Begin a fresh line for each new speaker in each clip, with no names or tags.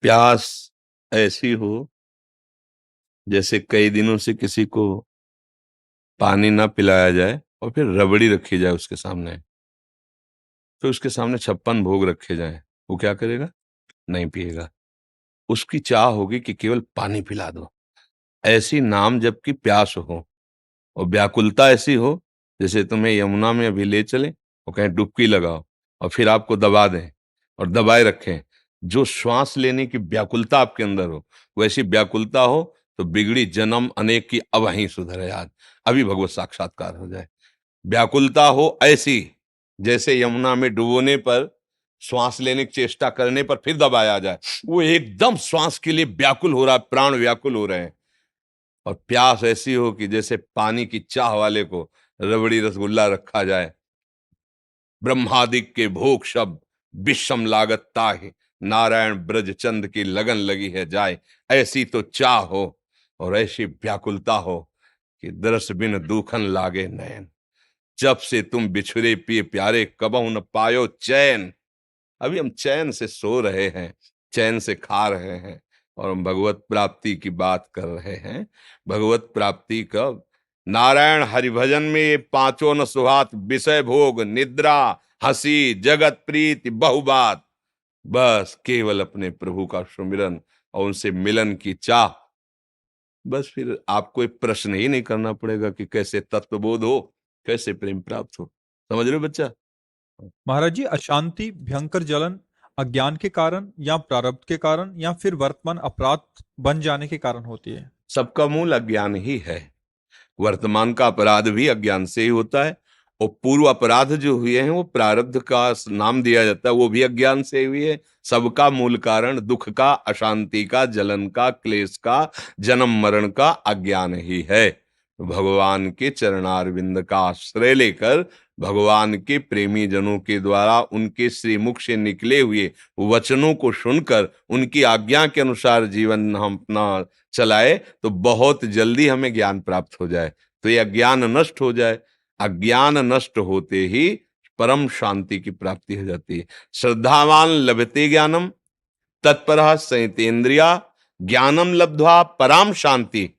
प्यास ऐसी हो जैसे कई दिनों से किसी को पानी ना पिलाया जाए और फिर रबड़ी रखी जाए उसके सामने, फिर उसके सामने 56 भोग रखे जाएं, वो क्या करेगा? नहीं पिएगा। उसकी चाह होगी कि केवल पानी पिला दो। ऐसी नाम जबकि प्यास हो और व्याकुलता ऐसी हो जैसे तुम्हें यमुना में अभी ले चलें और कहें डुबकी लगाओ और फिर आपको दबा दें और दबाए रखें। जो श्वास लेने की व्याकुलता आपके अंदर हो, वैसी व्याकुलता हो तो बिगड़ी जन्म अनेक की अब वहीं सुधरे आज, अभी भगवत साक्षात्कार हो जाए। व्याकुलता हो ऐसी जैसे यमुना में डुबोने पर, श्वास लेने की चेष्टा करने पर फिर दबाया जाए, वो एकदम श्वास के लिए व्याकुल हो रहा है, प्राण व्याकुल हो रहे हैं। और प्यास ऐसी हो कि जैसे पानी की चाह वाले को रबड़ी रसगुल्ला रखा जाए। ब्रह्मादिक के भोग शब्द विषम लागत ताहि, नारायण ब्रज चंद की लगन लगी है जाए। ऐसी तो चाह हो और ऐसी व्याकुलता हो कि दरस बिन दूखन लागे नयन। जब से तुम बिछुरे पिए प्यारे कबहु न पायो चैन। अभी हम चैन से सो रहे हैं, चैन से खा रहे हैं और हम भगवत प्राप्ति की बात कर रहे हैं। भगवत प्राप्ति कब? नारायण हरिभजन में ये पांचों न सुहात, विषय भोग निद्रा हंसी जगत प्रीति बहुबात। बस केवल अपने प्रभु का सुमिरन और उनसे मिलन की चाह। बस फिर आपको एक प्रश्न ही नहीं करना पड़ेगा कि कैसे तत्वबोध हो, कैसे प्रेम प्राप्त हो। समझ रहे हो बच्चा?
महाराज जी, अशांति भयंकर जलन अज्ञान के कारण या प्रारब्ध के कारण या फिर वर्तमान अपराध बन जाने के कारण होती है।
सबका मूल अज्ञान ही है। वर्तमान का अपराध भी अज्ञान से ही होता है और पूर्व अपराध जो हुए हैं वो प्रारब्ध का नाम दिया जाता है, वो भी अज्ञान से हुई है। सबका मूल कारण दुख का, अशांति का, जलन का, क्लेश का, जन्म मरण का अज्ञान ही है। भगवान के चरणारविंद का आश्रय लेकर, भगवान के प्रेमी जनों के द्वारा उनके श्रीमुख से निकले हुए वचनों को सुनकर उनकी आज्ञा के अनुसार जीवन हम अपना चलाए तो बहुत जल्दी हमें ज्ञान प्राप्त हो जाए, तो ये अज्ञान नष्ट हो जाए। अज्ञान नष्ट होते ही परम शांति की प्राप्ति हो जाती है। श्रद्धावान लभते ज्ञानम तत्परः संयतेन्द्रिया, ज्ञानम लब्ध्वा पराम शांति।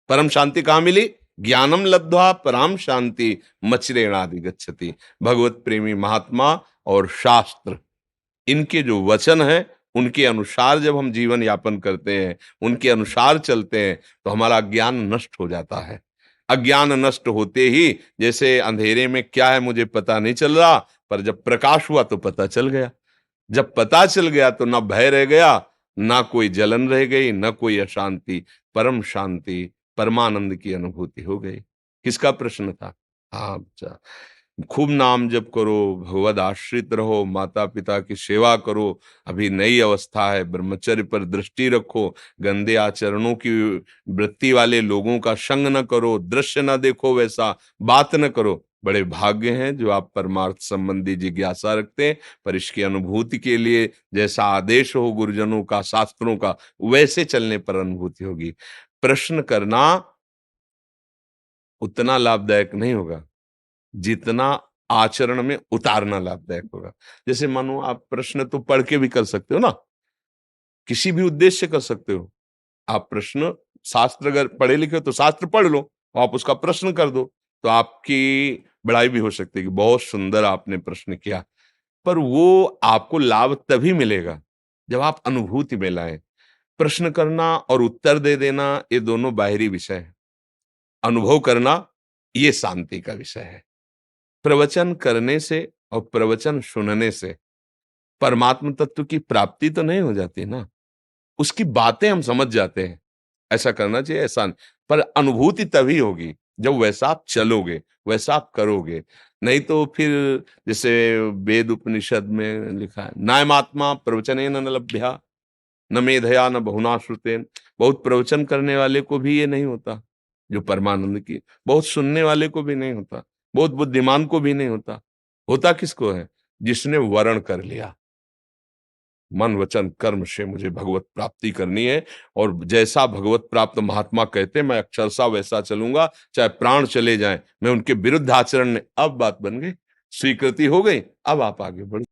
परम शांति कहां मिली? ज्ञानम लब्ध्वा पराम शांति मचरेणादि गच्छति। भगवत प्रेमी महात्मा और शास्त्र, इनके जो वचन है उनके अनुसार जब हम जीवन यापन करते हैं, उनके अनुसार चलते हैं तो हमारा ज्ञान नष्ट हो जाता है। अज्ञान नष्ट होते ही, जैसे अंधेरे में क्या है मुझे पता नहीं चल रहा, पर जब प्रकाश हुआ तो पता चल गया। जब पता चल गया तो ना भय रह गया, ना कोई जलन रह गई, ना कोई अशांति। परम शांति, परमानंद की अनुभूति हो गई। किसका प्रश्न था? हाँ बच्चा, खूब नाम जप करो, भगवद आश्रित रहो, माता पिता की सेवा करो। अभी नई अवस्था है, ब्रह्मचर्य पर दृष्टि रखो, गंदे आचरणों की वृत्ति वाले लोगों का संग न करो, दृश्य न देखो, वैसा बात न करो। बड़े भाग्य हैं जो आप परमार्थ संबंधी जिज्ञासा रखते हैं, पर इसकी अनुभूति के लिए जैसा आदेश हो गुरुजनों का, शास्त्रों का, वैसे चलने पर अनुभूति होगी। प्रश्न करना उतना लाभदायक नहीं होगा जितना आचरण में उतारना लाभदायक होगा। जैसे मानो आप प्रश्न तो पढ़ के भी कर सकते हो ना, किसी भी उद्देश्य से कर सकते हो। आप प्रश्न, शास्त्र अगर पढ़े लिखे हो तो शास्त्र पढ़ लो, आप उसका प्रश्न कर दो, तो आपकी बड़ाई भी हो सकती है कि बहुत सुंदर आपने प्रश्न किया। पर वो आपको लाभ तभी मिलेगा जब आप अनुभूति में लाएं। प्रश्न करना और उत्तर दे देना ये दोनों बाहरी विषय है। अनुभव करना ये शांति का विषय है। प्रवचन करने से और प्रवचन सुनने से परमात्म तत्व की प्राप्ति तो नहीं हो जाती ना, उसकी बातें हम समझ जाते हैं। ऐसा करना चाहिए, ऐसा नहीं। पर अनुभूति तभी होगी जब वैसा आप चलोगे, वैसा आप करोगे। नहीं तो फिर जैसे वेद उपनिषद में लिखा है, नायमात्मा प्रवचनेन न लभ्या न मेधया न बहुना श्रुतेन। बहुत प्रवचन करने वाले को भी ये नहीं होता जो परमानंद की, बहुत सुनने वाले को भी नहीं होता, बहुत बुद्धिमान को भी नहीं होता। होता किसको है? जिसने वर्ण कर लिया, मन वचन कर्म से मुझे भगवत प्राप्ति करनी है और जैसा भगवत प्राप्त महात्मा कहते मैं अक्षरशः वैसा चलूंगा, चाहे प्राण चले जाएं, मैं उनके विरुद्ध आचरण नहीं। अब बात बन गई, स्वीकृति हो गई, अब आप आगे बढ़ो।